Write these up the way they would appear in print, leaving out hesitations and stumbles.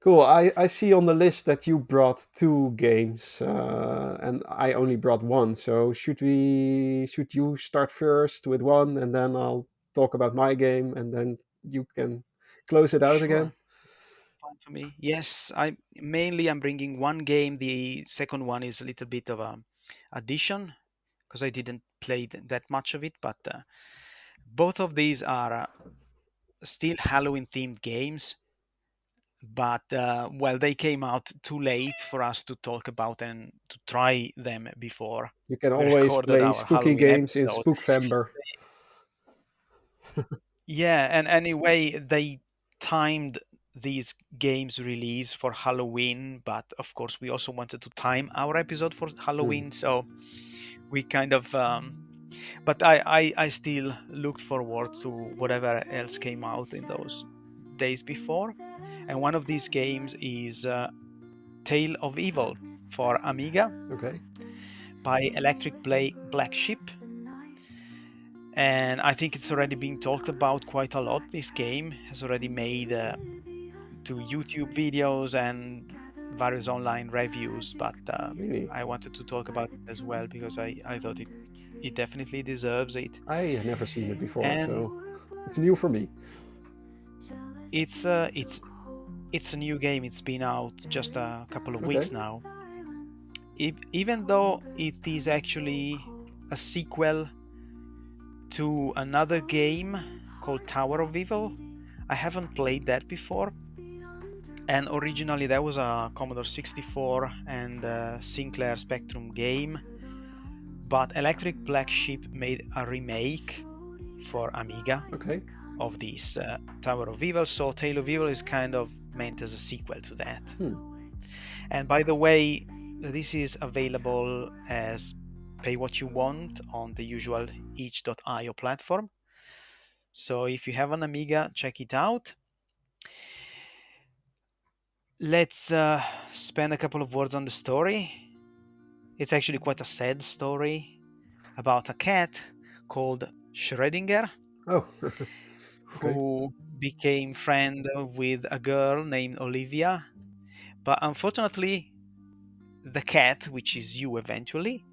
Cool. I see on the list that you brought 2 games, and I only brought one. So should you start first with one, and then I'll talk about my game, and then you can close it out Sure, again? fine for me. Yes, I'm bringing one game. The second one is a little bit of a addition because I didn't play that much of it, but both of these are still Halloween themed games. But well, they came out too late for us to talk about and to try them before You can we always recorded play our spooky Halloween games in episode. Spookvember. Yeah, and anyway, they timed these games release for Halloween, but of course, we also wanted to time our episode for Hmm. Halloween, so we kind of. But I still looked forward to whatever else came out in those days before, and one of these games is Tale of Evil for Amiga Okay. by Electric Black Sheep. And I think it's already being talked about quite a lot. This game has already made to YouTube videos and various online reviews, but Really, I wanted to talk about it as well because I thought it definitely deserves it. I have never seen it before, And so it's new for me. it's uh, it's it's a new game. It's been out just a couple of Okay. weeks now. Even though it is actually a sequel to another game called Tower of Evil, I haven't played that before. And originally that was a Commodore 64 and Sinclair Spectrum game, but Electric Black Sheep made a remake for Amiga Okay. of this Tower of Evil, so Tale of Evil is kind of meant as a sequel to that. Hmm. And by the way, this is available as pay what you want on the usual itch.io platform. So if you have an Amiga, check it out. Let's spend a couple of words on the story. It's actually quite a sad story about a cat called Schrodinger Oh. Okay. who became friend with a girl named Olivia. But unfortunately, the cat, which is you eventually,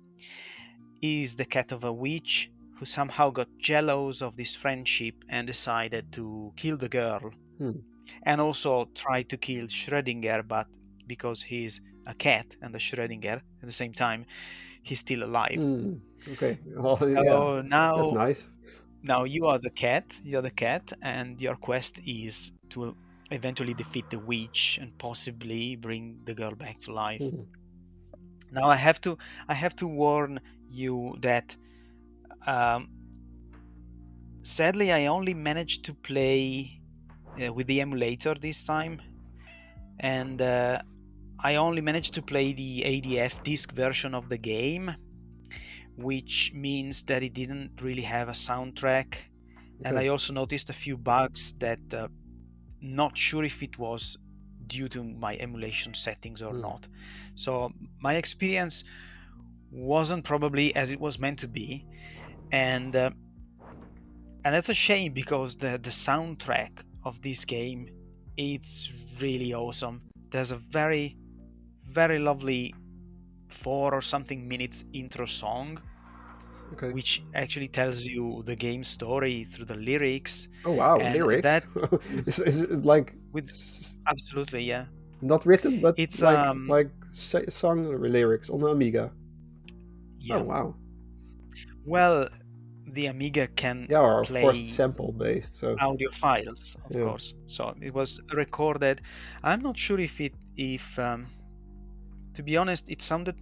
is the cat of a witch who somehow got jealous of this friendship and decided to kill the girl. Hmm. And also tried to kill Schrodinger, but because he's a cat and a Schrodinger at the same time, he's still alive. Hmm. Okay. Well, yeah, So that's now, nice. now you are the cat. You're the cat, and your quest is to eventually defeat the witch and possibly bring the girl back to life. Hmm. Now I have to warn you that um, sadly I only managed to play with the emulator this time, and I only managed to play the ADF disc version of the game, which means that it didn't really have a soundtrack. And Okay. I also noticed a few bugs that not sure if it was due to my emulation settings or Hmm. not. So my experience wasn't probably as it was meant to be, and that's a shame because the soundtrack of this game, it's really awesome. There's a very very lovely 4 or something minutes intro song Okay. which actually tells you the game story through the lyrics, Oh wow, and lyrics. that is Is it like with absolutely, yeah. not written, but It's like song lyrics on the Amiga? Oh yeah. wow. Well, the Amiga can Yeah, or of course play sample based. So audio files, of yeah. course. So it was recorded. I'm not sure if to be honest, it sounded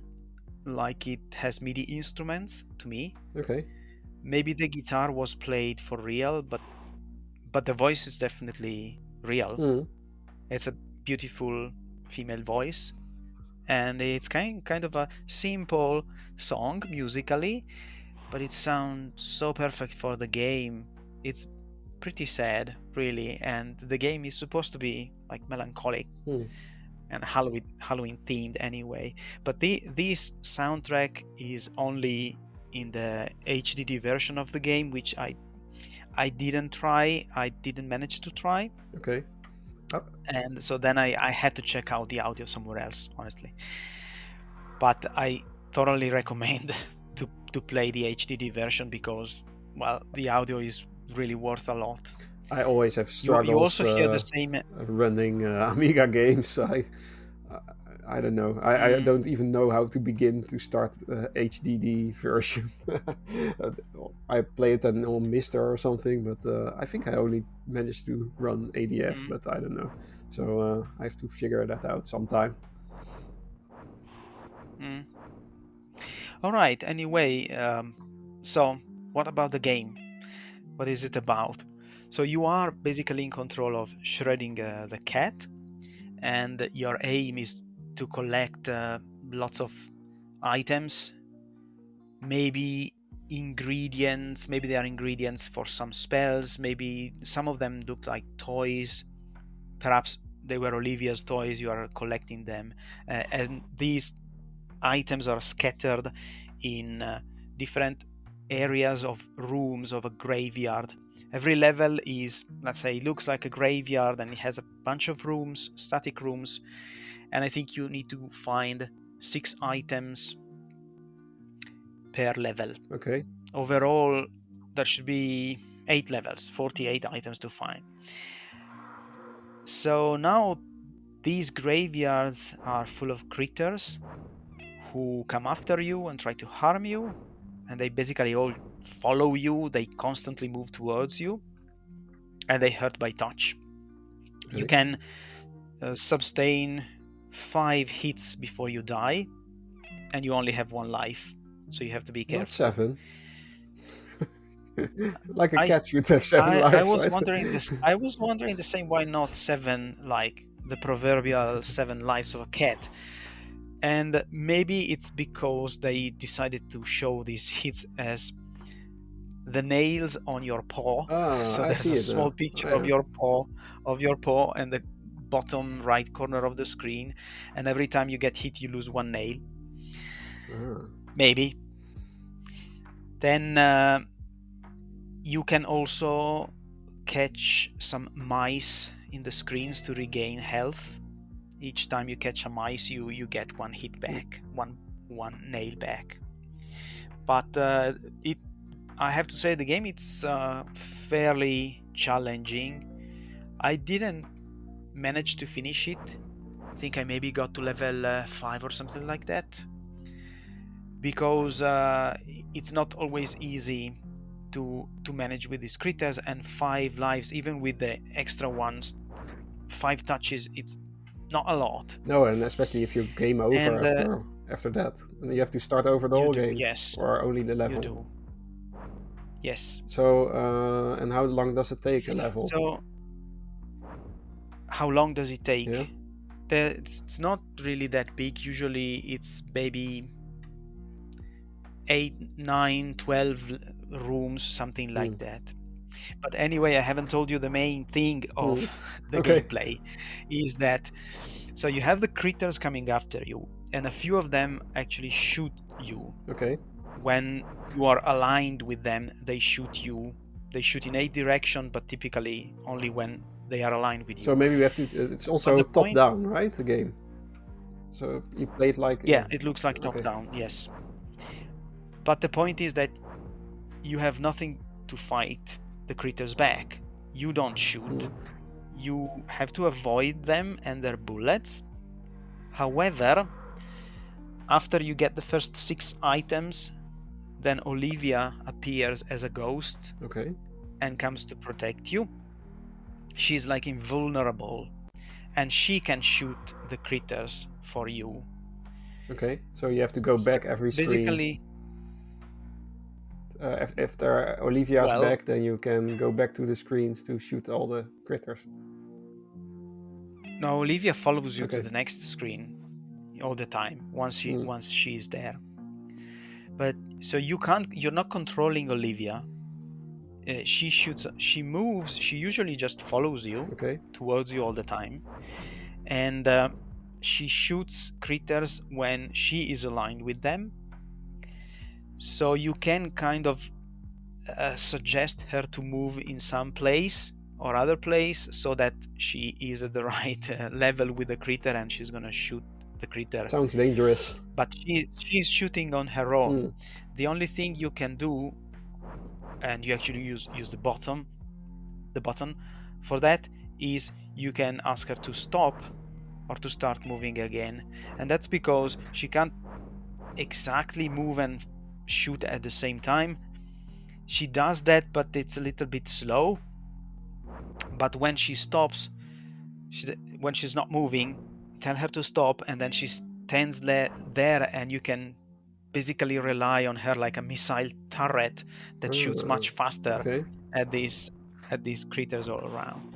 like it has MIDI instruments to me. Okay. Maybe the guitar was played for real, but the voice is definitely real. Hmm. It's a beautiful female voice, and it's kind of a simple song musically, but it sounds so perfect for the game. It's pretty sad, really, and the game is supposed to be like melancholic and Halloween themed anyway. But this soundtrack is only in the HDD version of the game, which I didn't try. I didn't manage to try. Okay. And so then I had to check out the audio somewhere else, honestly. But I thoroughly recommend to play the HDD version because, well, the audio is really worth a lot. I always have You struggles also hear the same. running Amiga games. I don't know. I Mm, don't even know how to begin to start HDD version. I play it on Mister or something, but I think I only managed to run ADF, mm, but I don't know. So I have to figure that out sometime. mm. All right. Anyway, so what about the game? What is it about? So you are basically in control of Schrodinger the cat, and your aim is to collect lots of items, maybe ingredients. Maybe they are ingredients for some spells. Maybe some of them look like toys. Perhaps they were Olivia's toys. You are collecting them, and these items are scattered in different areas of rooms of a graveyard. Every level is, let's say, looks like a graveyard, and it has a bunch of rooms, static rooms, and I think you need to find 6 items per level. Okay. Overall, there should be 8 levels, 48 items to find. So now these graveyards are full of critters who come after you and try to harm you, and they basically all follow you. They constantly move towards you, and they hurt by touch. You Okay. can sustain 5 hits before you die, and you only have 1 life, so you have to be Not careful. 7. Like a I cat should have 7 I lives, was right? wondering this. I was wondering the same. Why not 7, like the proverbial 7 lives of a cat? And maybe it's because they decided to show these hits as the nails on your paw. So I there's see a it small now. picture Oh, yeah. of your paw and the bottom right corner of the screen, and every time you get hit you lose 1 nail. Ah. Maybe. Then you can also catch some mice in the screens to regain health. Each time you catch a mice, you get 1 hit back, one nail back. But I have to say the game it's fairly challenging. I didn't manage to finish it. I think I maybe got to level 5 or something like that, because it's not always easy to manage with these critters, and 5 lives, even with the extra ones, 5 touches, it's not a lot. No, and especially if you game over And after that, and you have to start over the you whole do, game yes, or only the you level. do, yes. So, and how long does it take a level? So how long does it Yeah. take? It's not really that big. Usually it's maybe 8, 9, 12 rooms, something like Hmm. that. But anyway, I haven't told you the main thing of Hmm. the Okay. gameplay is that, so you have the critters coming after you, and a few of them actually shoot you. Okay. When you are aligned with them, they shoot you. They shoot in a direction, but typically only when they are aligned with So you. maybe we have to. It's But also the top point, down, right? The game. So you played like. yeah, it looks like top Okay. down, yes. But the point is that you have nothing to fight the critters back. You don't shoot. Hmm. You have to avoid them and their bullets. However, after you get the first 6 items, then Olivia appears as a ghost Okay. and comes to protect you. She's like invulnerable, and she can shoot the critters for you. Okay. So you have to go So back every screen. basically, If Olivia's well, back, then you can go back to the screens to shoot all the critters. no, Olivia follows you to Okay. the next screen. all the time once she's there. But so you're not controlling Olivia. She shoots, she moves, she usually just follows you Okay. towards you all the time, and she shoots critters when she is aligned with them. So you can kind of suggest her to move in some place or other place so that she is at the right level with the critter, and she's gonna shoot the critter. Sounds dangerous. But she's shooting on her own. Mm. The only thing you can do, and you actually use the button for that, is you can ask her to stop or to start moving again, and that's because she can't exactly move and shoot at the same time. She does that, but it's a little bit slow. But when she stops, when she's not moving, tell her to stop, and then she stands there, and you can basically rely on her like a missile turret that shoots much faster Okay. at these critters all around.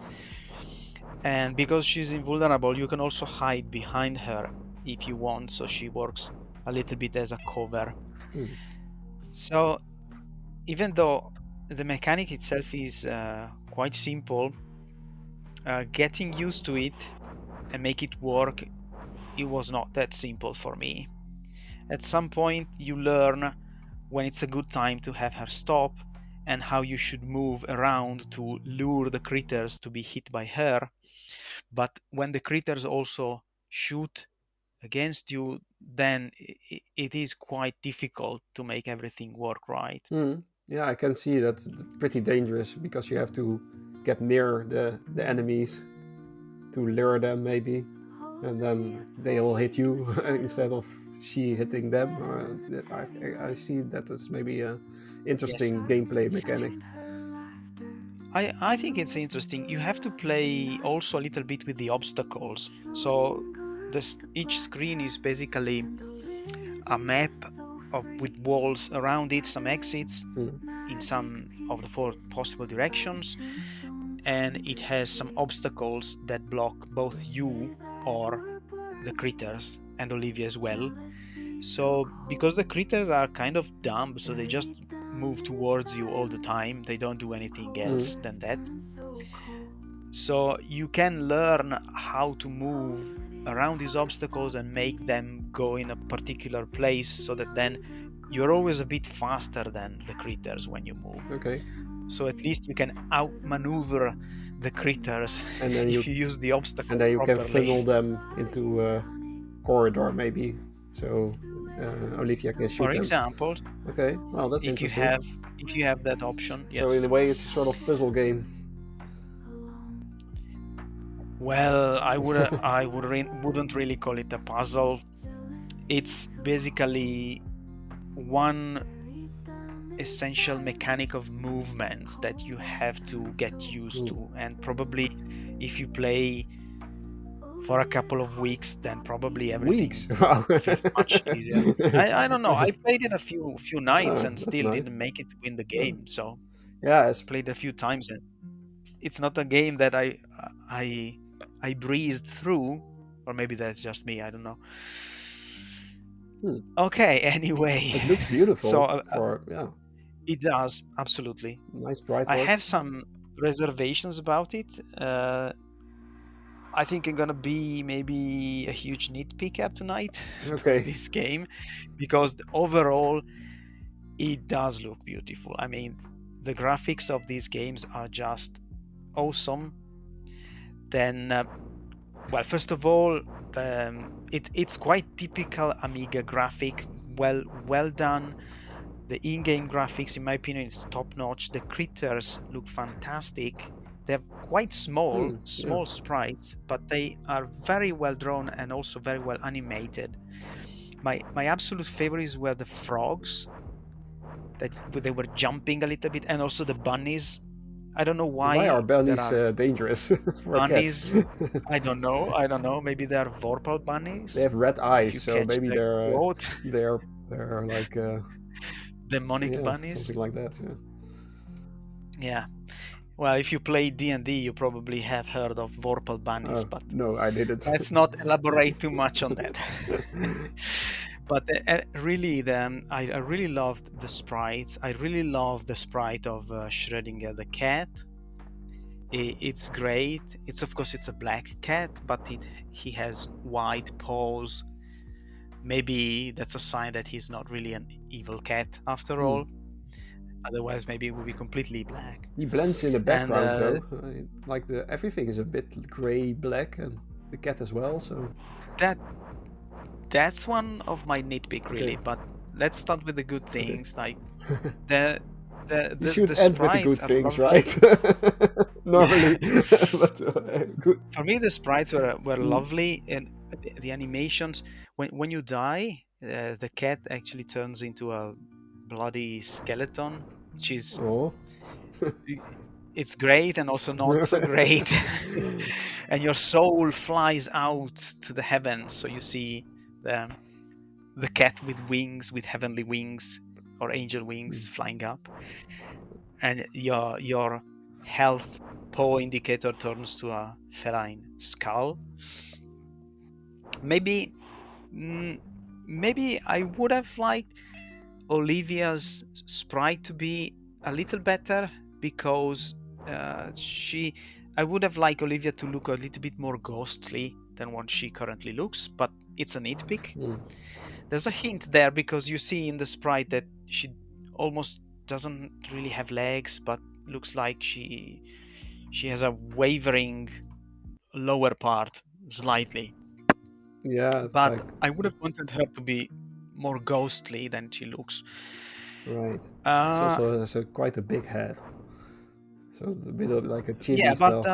And because she's invulnerable, you can also hide behind her if you want, so she works a little bit as a cover. So even though the mechanic itself is quite simple, getting used to it and make it work, it was not that simple for me. At some point you learn when it's a good time to have her stop, and how you should move around to lure the critters to be hit by her. But when the critters also shoot against you, then it is quite difficult to make everything work right. Yeah, I can see that's pretty dangerous because you have to get near the enemies to lure them maybe, and then they will hit you instead of she hitting them. I see that as maybe a interesting Yes. gameplay mechanic. I think it's interesting. You have to play also a little bit with the obstacles. So each screen is basically a map with walls around it, some exits in some of the 4 possible directions, and it has some obstacles that block both you or the critters, and Olivia as well. So because the critters are kind of dumb, so they just move towards you all the time, they don't do anything else than that. So you can learn how to move around these obstacles and make them go in a particular place, so that then you're always a bit faster than the critters when you move. Okay. So at least you can outmaneuver the critters And then if you use the obstacles and then you can properly. funnel them into a corridor maybe, so Olivia can shoot For them. example, Okay, well that's if you have that option, So yes. in a way, it's a sort of puzzle game. Well, I wouldn't really call it a puzzle. It's basically one essential mechanic of movements that you have to get used to, and probably if you play for a couple of weeks, then probably everything feels much easier. I don't know. I played it a few nights and still nice. didn't make it to win the game. So yeah, played a few times, and it's not a game that I breezed through, or maybe that's just me. I don't know. Okay. Anyway, it looks beautiful. So it does, absolutely. Nice bright I lights. have some reservations about it. I think I'm gonna be maybe a huge nitpicker tonight Okay. this game, because overall it does look beautiful. I mean, the graphics of these games are just awesome. Then, well, first of all, it's quite typical Amiga graphic, well done. The in-game graphics, in my opinion, is top-notch. The critters look fantastic. They're quite small sprites, but they are very well drawn and also very well animated. My absolute favorites were the frogs, that they were jumping a little bit, and also the bunnies. I don't know why are bunnies there are dangerous for bunnies. cats? I don't know. Maybe they are Vorpal bunnies. They have red eyes, you so catch maybe the they're quote. they're like Demonic bunnies. something like that. Yeah. Well, if you play D&D, you probably have heard of Vorpal bunnies, but No, I didn't. let's not elaborate too much on that. But really, I really loved the sprites. I really love the sprite of Schrodinger, the cat. It's great. It's, of course, it's a black cat, but he has white paws. Maybe that's a sign that he's not really an evil cat after all. Otherwise, maybe it would be completely black. He blends in the And background though. Like everything is a bit gray black, and the cat as well. So that's one of my nitpick, really. okay. But let's start with the good Okay. things. Like the You should the end with the good sprites are things, lovely. right? Yeah, Normally, but good. for me the sprites were Mm. lovely, and the animations. When you die, the cat actually turns into a bloody skeleton, which is Oh. it's great and also not so great. And your soul flies out to the heavens, so you see the the cat with wings, with heavenly wings or angel wings flying up, and your health paw indicator turns to a feline skull. Maybe maybe I would have liked Olivia's sprite to be a little better, because she I would have liked Olivia to look a little bit more ghostly than what she currently looks, but it's a nitpick. There's a hint there, because you see in the sprite that she almost doesn't really have legs, but looks like she has a wavering lower part slightly. Yeah, it's But like I would have wanted her to be more ghostly than she looks. right. It's Uh, also has quite a big head, so a bit of like a chibi yeah, but style.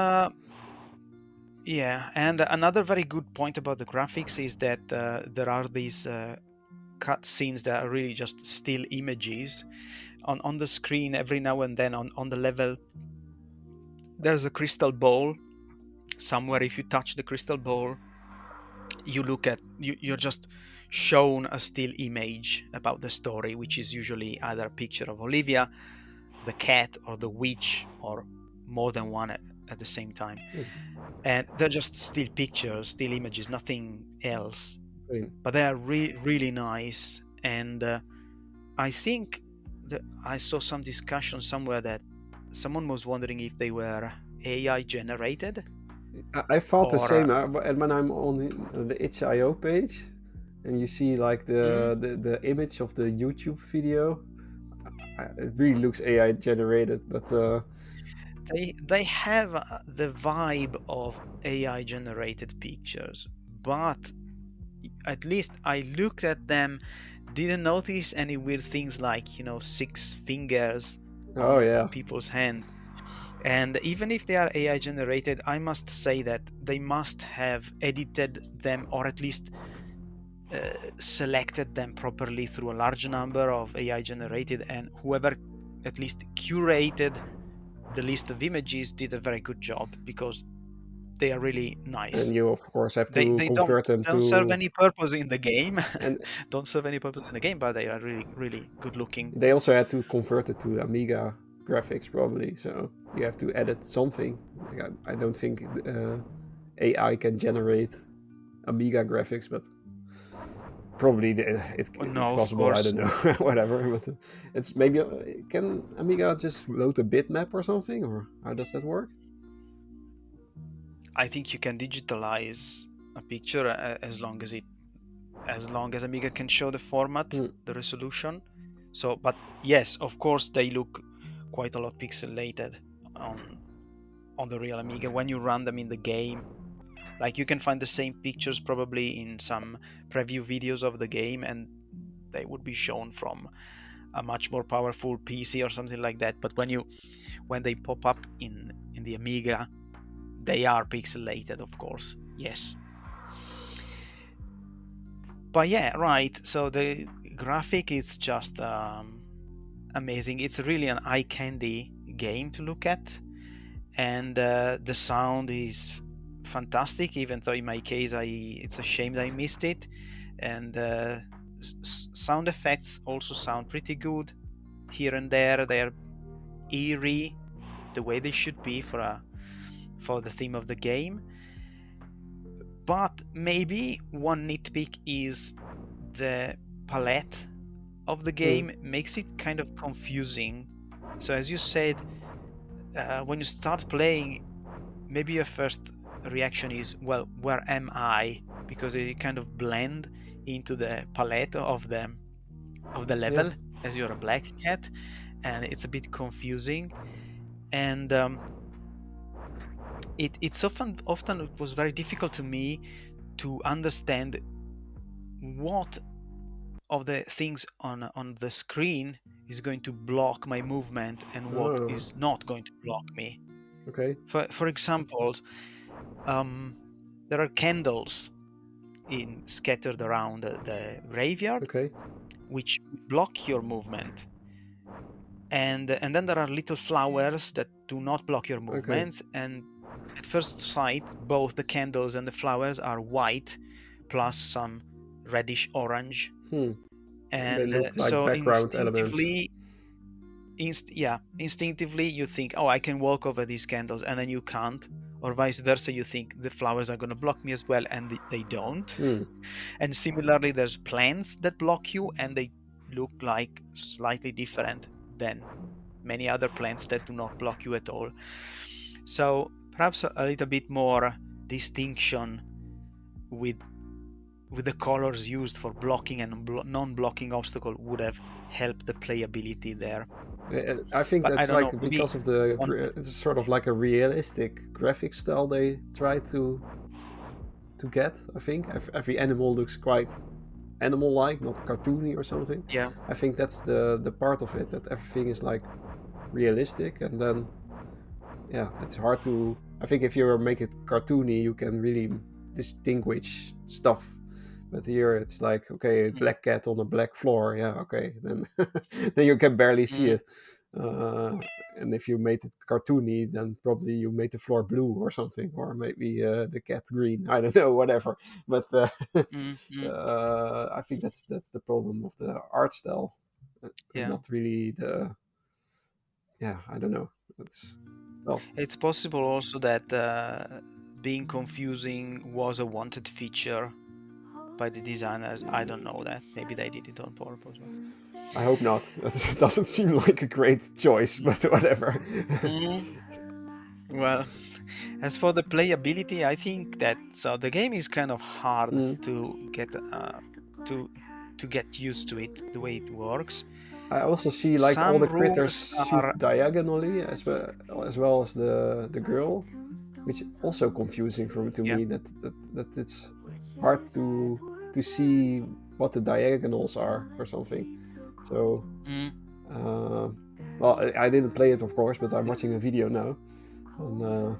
yeah, and another very good point about the graphics is that there are these cut scenes that are really just still images on the screen. Every now and then on the level there's a crystal ball somewhere. If you touch the crystal ball, you look at you're just shown a still image about the story, which is usually either a picture of Olivia, the cat, or the witch, or more than one at the same time. And they're just still pictures, still images, nothing else, Green. but they are really nice. And I think that I saw some discussion somewhere that someone was wondering if they were AI generated I thought the or same, and when I'm on the itch.io page, and you see like mm, the image of the YouTube video, it really looks AI generated, but they have the vibe of AI generated pictures, but at least I looked at them, didn't notice any weird things like, six fingers oh on yeah, people's hands. And even if they are AI generated, I must say that they must have edited them, or at least selected them properly through a large number of AI generated, and whoever at least curated the list of images did a very good job, because they are really nice. and you of course have They to they don't convert them don't serve to, any purpose in the game. and Don't serve any purpose in the game, but they are really good looking. they also had to convert it to Amiga graphics probably, so you have to edit something. Like, I don't think AI can generate Amiga graphics, but probably it's No, of possible. I course. don't know, whatever. But it's maybe can Amiga just load a bitmap or something, or how does that work? I think you can digitalize a picture as long as Amiga can show the format, Hmm. the resolution. So, but yes, of course they look quite a lot pixelated on the real Amiga when you run them in the game. Like, you can find the same pictures probably in some preview videos of the game, and they would be shown from a much more powerful PC or something like that. But when they pop up in the Amiga, they are pixelated, of course. Yes. But yeah, right. So the graphic is just amazing. It's really an eye candy game to look at, and the sound is fantastic. Even though in my case, it's a shame that I missed it. And sound effects also sound pretty good here and there. They're eerie. the way they should be for the theme of the game. But maybe one nitpick is the palette of the game makes it kind of confusing. So as you said, when you start playing, maybe your first reaction is, well, where am I? Because they kind of blend into the palette of the level as you're a black cat, and it's a bit confusing. And it's often it was very difficult to me to understand what of the things on the screen is going to block my movement and what is not going to block me. Okay. For example, there are candles scattered around the graveyard, Okay. which block your movement, and then there are little flowers that do not block your movements. And at first sight, both the candles and the flowers are white plus some reddish orange. They And look like so background elements. instinctively you think, oh, I can walk over these candles, and then you can't, or vice versa. You think the flowers are going to block me as well, and they don't. And similarly, there's plants that block you, and they look like slightly different than many other plants that do not block you at all. So perhaps a little bit more distinction with the colors used for blocking and non-blocking obstacle would have helped the playability there. I think But I that's don't know, like maybe because of it's sort of like a realistic graphic style they try to get. I think every animal looks quite animal-like, not cartoony or something. Yeah. I think that's the part of it, that everything is like realistic, and then it's hard to. I think if you make it cartoony, you can really distinguish stuff. But here it's like, okay, black cat on a black floor. Yeah, okay, then then you can barely see it. And if you made it cartoony, then probably you made the floor blue or something, or maybe the cat green. I don't know, whatever. But I think that's the problem of the art style, and not really the. Yeah, I don't know. It's possible also that being confusing was a wanted feature by the designers. I don't know that. Maybe they did it on purpose. I hope not. That doesn't seem like a great choice, but whatever. Well, as for the playability, I think that the game is kind of hard to get to get used to it, the way it works. I also see like all Some the critters rooms shoot are diagonally as well as the girl, which is also confusing to me. That it's hard to see what the diagonals are or something. So, well, I didn't play it, of course, but I'm watching a video now. And,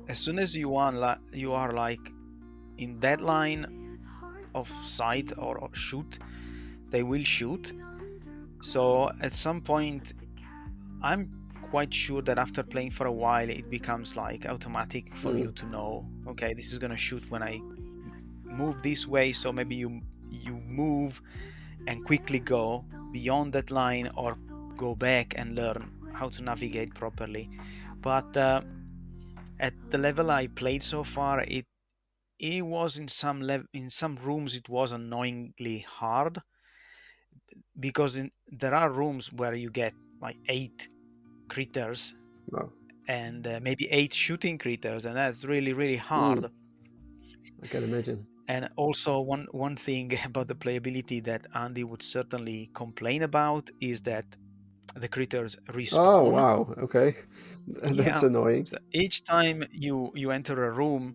as soon as you are like in that line of sight or shoot, they will shoot. So at some point, I'm quite sure that after playing for a while, it becomes like automatic for you to know, okay, this is gonna shoot when I move this way. So maybe you move and quickly go beyond that line, or go back and learn how to navigate properly. But at the level I played so far, it was in some rooms it was annoyingly hard, because there are rooms where you get like 8 critters and maybe 8 shooting critters, and that's really hard. I can imagine. And also one thing about the playability that Andy would certainly complain about is that the critters respawn. Oh wow, okay. That's annoying. So each time you enter a room,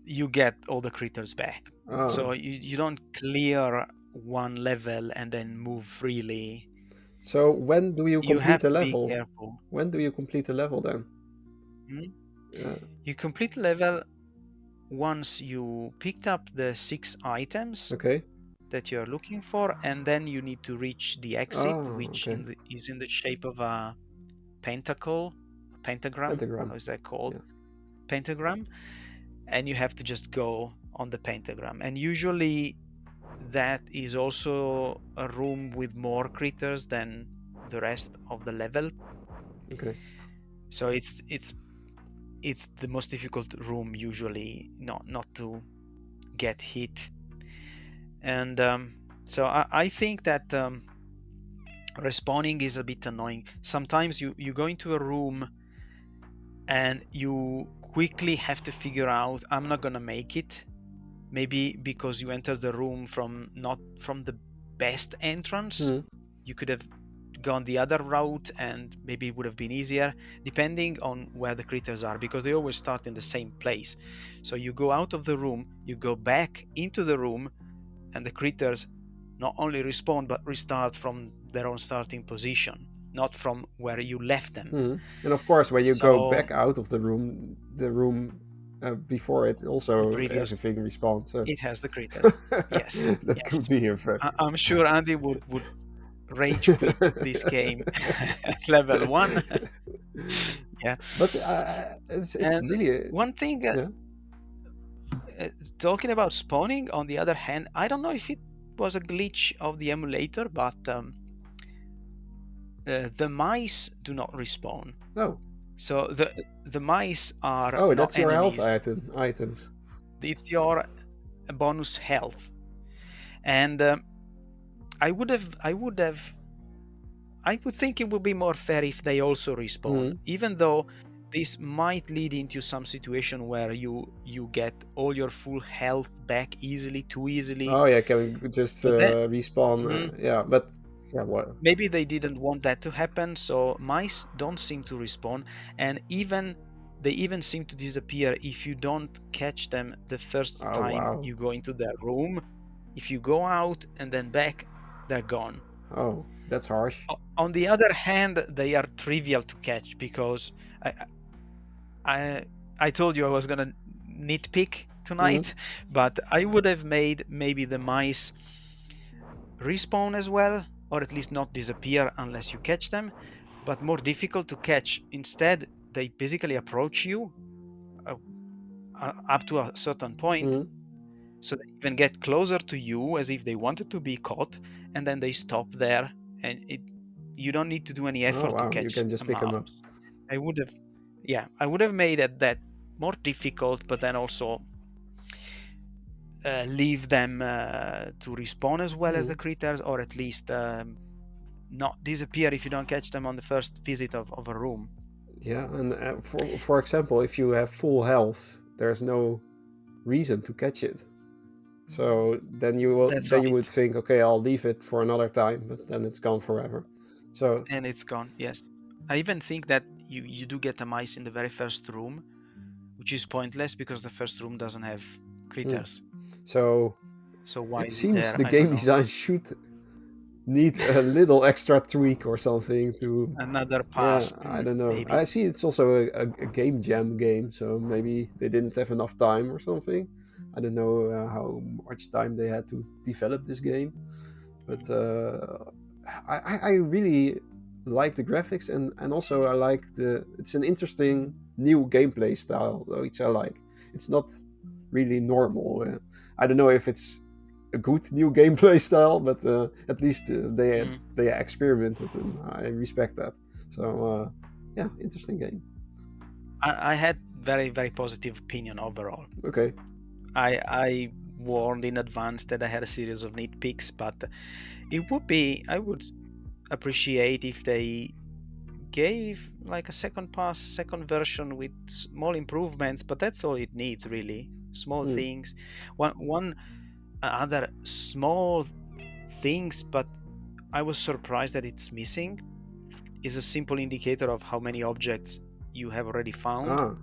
you get all the critters back. So you don't clear one level and then move freely. So when do you complete a level? Be careful. When do you complete a level then? You complete a level once you picked up the 6 items that you're looking for, and then you need to reach the exit, which is in the shape of a pentagram. How is that called? Yeah. Pentagram. And you have to just go on the pentagram. And usually that is also a room with more critters than the rest of the level. Okay. So it's the most difficult room usually, not to get hit. And so I think that respawning is a bit annoying. Sometimes you go into a room and you quickly have to figure out, I'm not gonna make it. Maybe because you entered the room from not from the best entrance. Hmm. You could have gone the other route and maybe it would have been easier, depending on where the critters are, because they always start in the same place. So you go out of the room, you go back into the room, and the critters not only respawn but restart from their own starting position, not from where you left them. Hmm. And of course, when you go So back out of the room before it, the also previous, everything respawns. So it has the critters. Yes, that could yes. be a fact. I'm sure Andy would rage quit this game at level 1. Yeah. But it's And really one thing, yeah. talking about spawning, on the other hand, I don't know if it was a glitch of the emulator, but the mice do not respawn. Oh, So the mice are oh, not that's your health enemies. items. It's your bonus health. And I would think it would be more fair if they also respawn, Hmm. even though this might lead into some situation where you get all your full health back easily, too easily. Oh yeah, can we just But then respawn? mhm, Yeah, but yeah, what? maybe they didn't want that to happen, so mice don't seem to respawn, and they even seem to disappear if you don't catch them the first Oh time wow. you go into their room. If you go out and then back, they're gone. Oh, that's harsh. On the other hand, they are trivial to catch because I I, I told you I was gonna nitpick Hmm. tonight, but I would have made maybe the mice respawn as well, or at least not disappear unless you catch them, but more difficult to catch. Instead, they basically approach you uh, up to a certain point, Hmm. so they even get closer to you as if they wanted to be caught, and then they stop there, and you don't need to do any Oh effort to wow, you catch can a just pick them up. mouse. I would have, yeah, I would have made it that more difficult, but then also leave them to respawn as well as Hmm. the critters, or at least not disappear if you don't catch them on the first visit of a room. Yeah, and for example, if you have full health, there's no reason to catch it. So That's then you would right, think, okay, I'll leave it for another time, but then it's gone forever. So and it's gone. Yes, I even think that you do get a mice in the very first room, which is pointless because the first room doesn't have hmm. critters. So So why it is it seems there? the I don't game know. design should need a little extra tweak or something to. Another Yeah, pass, I don't know. maybe. I see it's also a game jam game, so maybe they didn't have enough time or something. I don't know how much time they had to develop this game, but Mm, I really like the graphics, and also I like it's an interesting new gameplay style, which I like. It's not really normal. I don't know if it's a good new gameplay style, but at least mm. they experimented, and I respect that. So yeah, interesting game. I had very positive opinion overall. Okay. I warned in advance that I had a series of nitpicks, but I would appreciate if they gave like a second pass, second version with small improvements, but that's all it needs really. Small Hmm. things. One other small things, but I was surprised that it's missing, is a simple indicator of how many objects you have already found. Ah.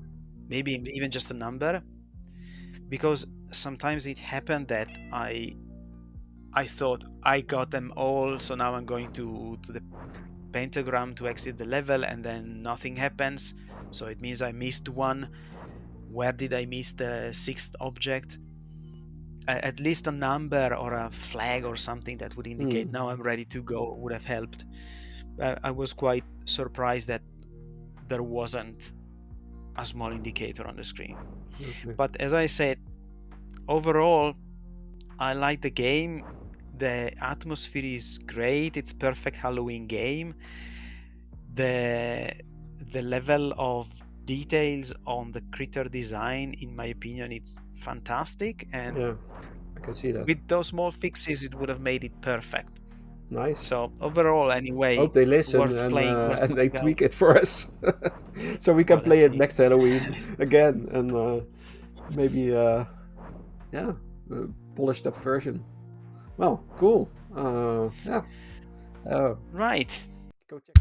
Maybe even just a number, because sometimes it happened that I thought I got them all, so now I'm going to the pentagram to exit the level, and then nothing happens. So it means I missed one. Where did I miss the sixth object? At least a number or a flag or something that would indicate Hmm. now I'm ready to go would have helped. I was quite surprised that there wasn't a small indicator on the screen. Okay. But as I said, overall, I like the game. The atmosphere is great. It's perfect Halloween game. The the level of details on the critter design, in my opinion, it's fantastic. And Yeah, I can see that. with those small fixes, it would have made it perfect. Nice. So overall, anyway, Hope they listen worth playing, worth and they looking out. tweak it for us, so we Oh, can let's play it see. next Halloween again, and maybe yeah, polished up version. Well, cool. Yeah. Right. Go check.